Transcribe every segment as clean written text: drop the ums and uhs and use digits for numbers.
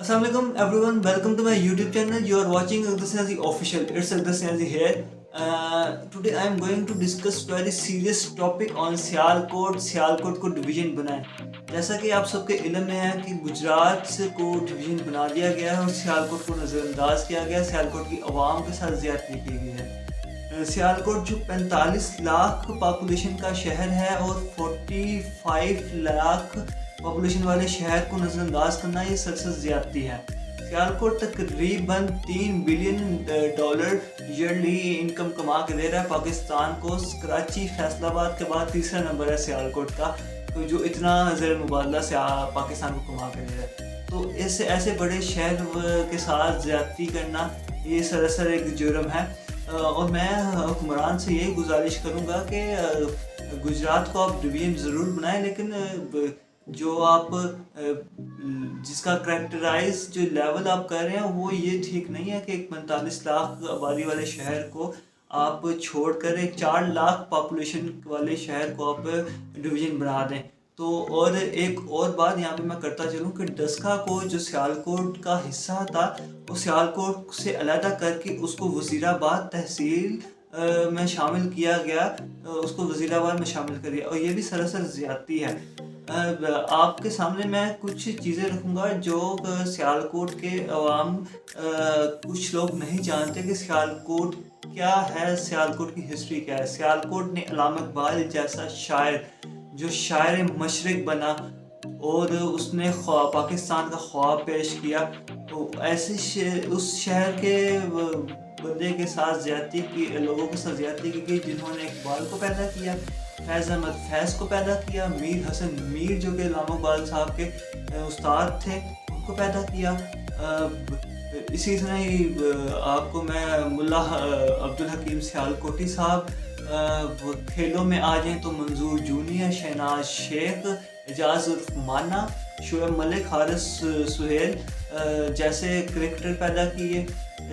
Assalamualaikum everyone, welcome to my YouTube channel. You are watching Akhtar Sinazi Official. It's Akhtar Sinazi here. Today I am going to discuss very serious topic on Sialkot. Sialkot को division बनाए. जैसा कि आप सबके इल्म में है कि गुजरात को डिवीजन बना दिया गया है और सियालकोट को नज़रअंदाज किया गया. सियालकोट की आवाम के साथ ज़्यादती की गई है. सियालकोट जो 45 लाख पॉपुलेशन का शहर है और 45 लाख पॉपुलेशन वाले शहर को नज़रअंदाज करना ये सबसे ज़्यादती है. सियालकोट तकरीबन $3 बिलियन ईयरली इनकम कमा के दे रहा है पाकिस्तान को. कराची फैसलाबाद के बाद तीसरा नंबर है सियालकोट का, तो जो इतना ज़र मुबादला से पाकिस्तान को कमा के दे रहा है. तो ऐसे बड़े शहर के साथ ज़्यादती करना ये सरासर एक जुर्म है. और मैं हुक्मरान से यही गुजारिश करूँगा कि गुजरात को आप डिवीजन ज़रूर बनाएं, लेकिन जो आप जिसका करैक्टराइज जो लेवल आप कर रहे हैं वो ये ठीक नहीं है कि एक 45 लाख आबादी वाले शहर को आप छोड़कर एक 4 लाख पॉपुलेशन वाले शहर को आप डिवीजन बना दें. तो और एक और बात यहाँ पे मैं करता चलूँ कि डस्का को जो सियालकोट का हिस्सा था वो सियालकोट से अलहदा करके उसको वज़ीराबाद तहसील में शामिल किया गया, उसको वज़ीराबाद में शामिल कर दिया, और ये भी सरासर ज़्यादती है. आपके सामने मैं कुछ चीज़ें रखूँगा जो सियालकोट के अवाम कुछ लोग नहीं जानते कि सियालकोट क्या है, सियालकोट की हिस्ट्री क्या है. सियालकोट ने अल्लामा इकबाल जैसा शायर जो शायर मशरिक बना और उसने पाकिस्तान का ख्वाब पेश किया, तो ऐसे उस शहर के बंदे के साथ ज़्यादती की, लोगों के साथ ज़्यादती की गई जिन्होंने इकबाल को पैदा किया, फैज़ अहमद फैज़ को पैदा किया, मीर हसन मीर जो कि अल्लामा इकबाल साहब के उस्ताद थे उनको पैदा किया. इसी तरह ही आपको मैं मुल्ला अब्दुल हकीम सियालकोटी साहब, खेलों में आ जाएँ तो मंजूर जूनियर, शहनाज शेख, एजाज उर्फ माना, शोएब मलिक, हारिस सुहेल जैसे क्रिकेटर पैदा किए.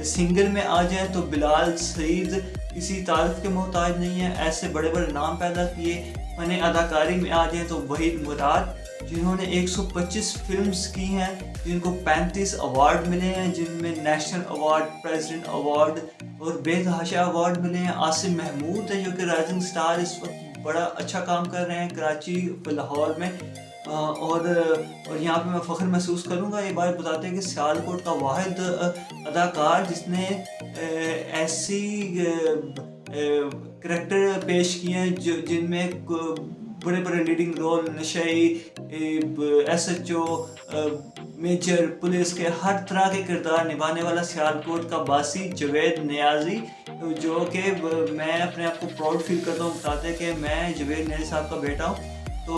सिंगर में आ जाएँ तो बिलाल सईद किसी तारीफ के मोहताज नहीं है, ऐसे बड़े बड़े नाम पैदा किए. फ़न अदाकारी में आ जाएँ तो वहीद मुराद जिन्होंने 125 फिल्म्स की हैं, जिनको 35 अवार्ड मिले हैं, जिनमें नेशनल अवार्ड, प्रेसिडेंट अवार्ड और बेतहाशा अवार्ड मिले हैं. आसिम महमूद है जो कि राइजिंग स्टार इस वक्त बड़ा अच्छा काम कर रहे हैं कराची, लाहौर में. और यहाँ पे मैं फ़ख्र महसूस करूँगा ये बात बताते हैं कि सियालकोट का वाहिद अदाकार जिसने ऐसी करैक्टर पेश किए हैं जिनमें बड़े बड़े लीडिंग रोल, नशई, SHO, मेजर, पुलिस के हर तरह के किरदार निभाने वाला सियालकोट का बासी जवेद नियाजी, जो कि मैं अपने आप को प्राउड फील करता हूँ बताते कि मैं जवेद नियाजी साहब का बेटा हूँ. तो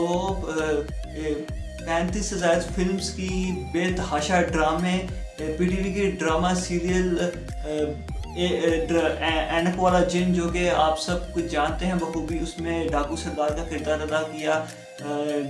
35 से ज़्यादा फिल्म्स की, बेतहाशा ड्रामे, PTV के ड्रामा सीरियल ऐनक वाला जिन जो कि आप सब कुछ जानते हैं बखूबी, उसमें डाकू सरदार का किरदार अदा किया.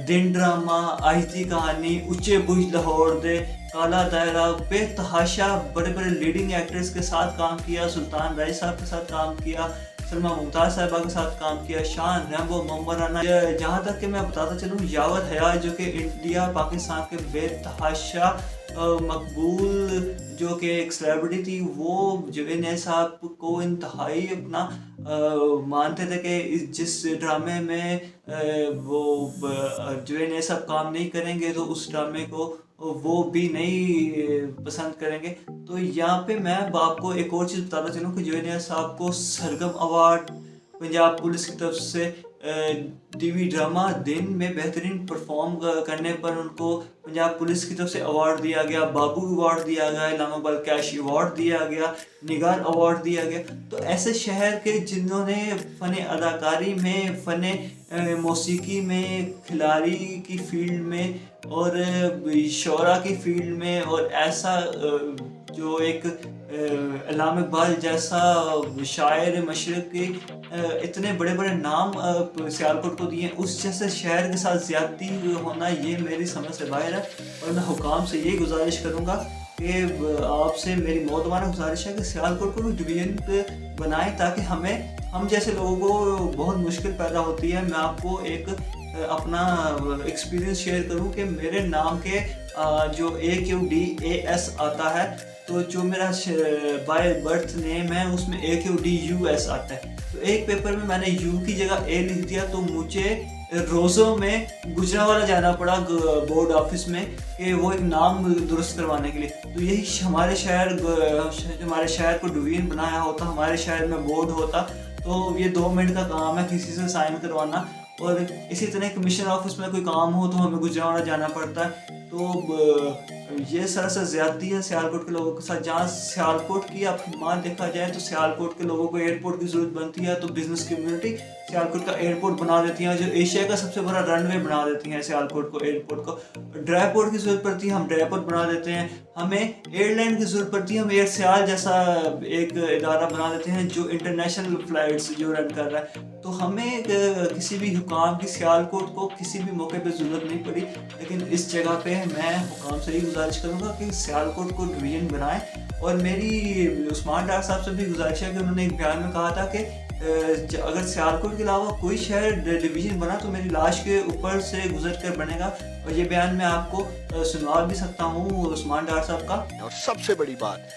दिन ड्रामा, आहिस्ती कहानी, उच्चे बुर्ज लाहौर दे, काला दायरा, बेतहाशा बड़े बड़े लीडिंग एक्टर्स के साथ काम किया. सुल्तान राय साहब के साथ काम किया, सलमा मुमताज़ साहिबा के साथ काम किया, शान, रैम्बो, मोमराना. जहाँ तक कि मैं बताता चलूँ यावर हयात जो कि इंडिया पाकिस्तान के बेतहाशा मकबूल जो कि एक सेलिब्रिटी थी, वो जवेद नियाज़ी साहब को इंतहाई अपना मानते थे कि जिस ड्रामे में वो जवेद नियाज़ी साहब काम नहीं करेंगे तो उस ड्रामे को वो भी नहीं पसंद करेंगे. तो यहाँ पे मैं आपको एक और चीज़ बताना चलूँ कि जवेद नियाज़ी साहब को सरगम अवार्ड पंजाब पुलिस की तरफ से TV ड्रामा दिन में बेहतरीन परफॉर्म करने पर उनको पंजाब पुलिस की तरफ से अवार्ड दिया गया, बाबू अवार्ड दिया गया, अल्लामा इकबाल कैश अवार्ड दिया गया, निगार अवार्ड दिया गया. तो ऐसे शहर के जिन्होंने फ़न अदाकारी में, फ़न मौसीकी में, खिलाड़ी की फील्ड में और शोरा की फील्ड में, और ऐसा जो एक अल्लामा इकबाल जैसा शायर मशरिक के इतने बड़े बड़े नाम सियालकोट को दिए, उस जैसे शहर के साथ ज़्यादती होना ये मेरी समझ से बाहर है. और मैं हुकाम से ये गुजारिश करूँगा कि आपसे मेरी मोहतबाना गुजारिश है कि सियालकोट को भी डिवीज़न बनाएं ताकि हम जैसे लोगों को बहुत मुश्किल पैदा होती है. मैं आपको एक अपना एक्सपीरियंस शेयर करूं कि मेरे नाम के जो AQDAS आता है, तो जो मेरा बाय बर्थ नेम है उसमें AQDUS आता है। तो एक पेपर में मैंने U की जगह A लिख दिया, तो मुझे रोज़ों में गुजरांवाला जाना पड़ा बोर्ड ऑफिस में कि वो एक नाम दुरुस्त करवाने के लिए। तो यही हमारे शहर को डिवीजन बनाया होता, हमारे शहर में बोर्ड होता, तो ये 2 मिनट का काम है किसी से साइन करवाना। और इसी तरह कमीशन ऑफिस में कोई काम हो तो हमें गुजरांवाला जाना पड़ता है। तो ये सरासर ज़्यादती है सियालकोट के लोगों के साथ। जहाँ सियालकोट की आप मान देखा जाए तो सियालकोट के लोगों को एयरपोर्ट की ज़रूरत बनती है, तो बिज़नेस कम्युनिटी सियालकोट का एयरपोर्ट बना देती है, जो एशिया का सबसे बड़ा रनवे बना देती हैं सियालकोट को, एयरपोर्ट को। ड्राईपोर्ट की ज़रूरत पड़ती है, हम ड्राईपोर्ट बना देते हैं। हमें एयरलाइन की ज़रूरत पड़ती है, हम एयर सियाल जैसा एक इदारा बना देते हैं जो इंटरनेशनल फ़्लाइट्स जो रन कर रहा है। तो हमें किसी भी हुकाम की सियालकोट को किसी भी मौके पे ज़रूरत नहीं पड़ी, लेकिन इस जगह पे मैं हुकाम से ही गुजारिश करूँगा कि सियालकोट को डिवीज़न बनाएं। और मेरी उस्मान डार साहब से भी गुजारिश है कि उन्होंने एक बयान में कहा था कि अगर सियालकोट के अलावा कोई शहर डिवीज़न बना तो मेरी लाश के ऊपर से गुजर कर बनेगा। और ये बयान मैं आपको सुनवा भी सकता हूँ उस्मान डार साहब का। और सबसे बड़ी बात,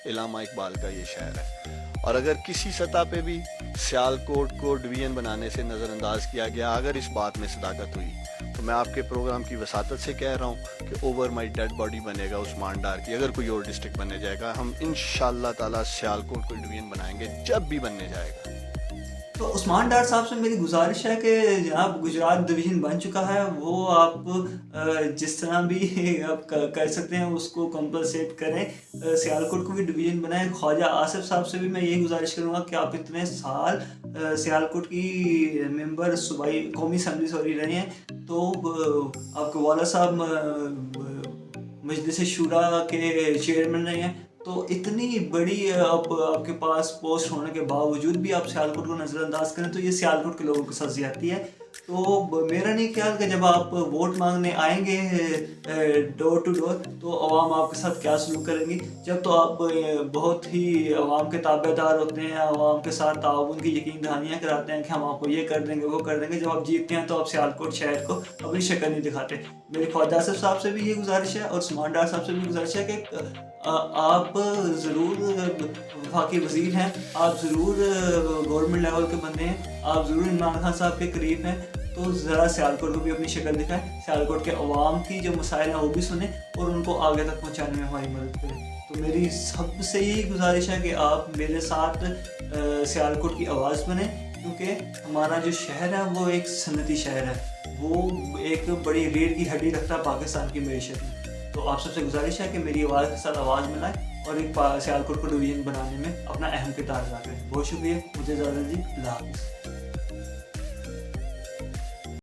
इलामा इकबाल का ये शहर है, और अगर किसी सतह पे भी सियालकोट को डिवीज़न बनाने से नज़रअंदाज किया गया, अगर इस बात में सदाकत हुई, तो मैं आपके प्रोग्राम की वसातत से कह रहा हूँ कि ओवर माई डेड बॉडी बनेगा उस्मान डार की। अगर कोई और डिस्ट्रिक्ट बनने जाएगा, हम इंशाअल्लाह ताला सियालकोट को डिवीज़न बनाएंगे जब भी बनने जाएगा। तो उस्मान डार साहब से मेरी गुजारिश है कि जहाँ गुजरात डिवीज़न बन चुका है, वो आप जिस तरह भी आप कर सकते हैं उसको कंपलसेट करें, सियालकोट को भी डिवीज़न बनाएं। ख्वाजा आसिफ साहब से भी मैं यही गुजारिश करूँगा कि आप इतने साल सियालकोट की मेंबर सूबाई कौमी असम्बली रहे हैं, तो आपके वाला साहब मजलिस शूरा के चेयरमैन रहे हैं, तो इतनी बड़ी आपके पास पोस्ट होने के बावजूद भी आप सियालकोट को नज़रअंदाज करें, तो ये सियालकोट के लोगों के साथ ज़्यादती है। तो मेरा नहीं ख्याल कि जब आप वोट मांगने आएंगे डोर टू डोर, तो अवाम आपके साथ क्या सलूक करेंगी। जब तो आप बहुत ही अवाम के ताबेदार होते हैं, अवाम के साथ ताउन की यकीन दहानियाँ कराते हैं कि हम आपको ये कर देंगे वो कर देंगे, जब आप जीतते हैं तो आप सियालकोट शहर को अपनी शक्ल नहीं दिखाते। मेरी ख्वाजा आसिफ साहब से भी ये गुजारिश है और उस्मान डार साहब से भी गुजारिश है कि आप ज़रूर वफाकी वज़ीर हैं, आप ज़रूर गवर्नमेंट लेवल के बंदे हैं, आप ज़रूर इमरान खान साहब के करीब हैं, तो ज़रा सियालकोट को भी अपनी शक्ल दिखाएं, सियालकोट के अवाम की जो मसाइल हैं वो भी सुने और उनको आगे तक पहुंचाने में हमारी मदद करें। तो मेरी सबसे यही गुजारिश है कि आप मेरे साथ सियालकोट की आवाज़ बने, क्योंकि हमारा जो शहर है वो एक सनती शहर है, वो एक बड़ी रीढ़ की हड्डी रखता है पाकिस्तान की मईशत में। तो आप सबसे गुजारिश है कि मेरी आवाज़ के साथ आवाज़ मिलाएं और एक सियालकोट को डिवीज़न बनाने में अपना अहम किरदार अदा करें। बहुत शुक्रिया, मुझे इजाज़त दी, अल्लाह हाफ़िज़।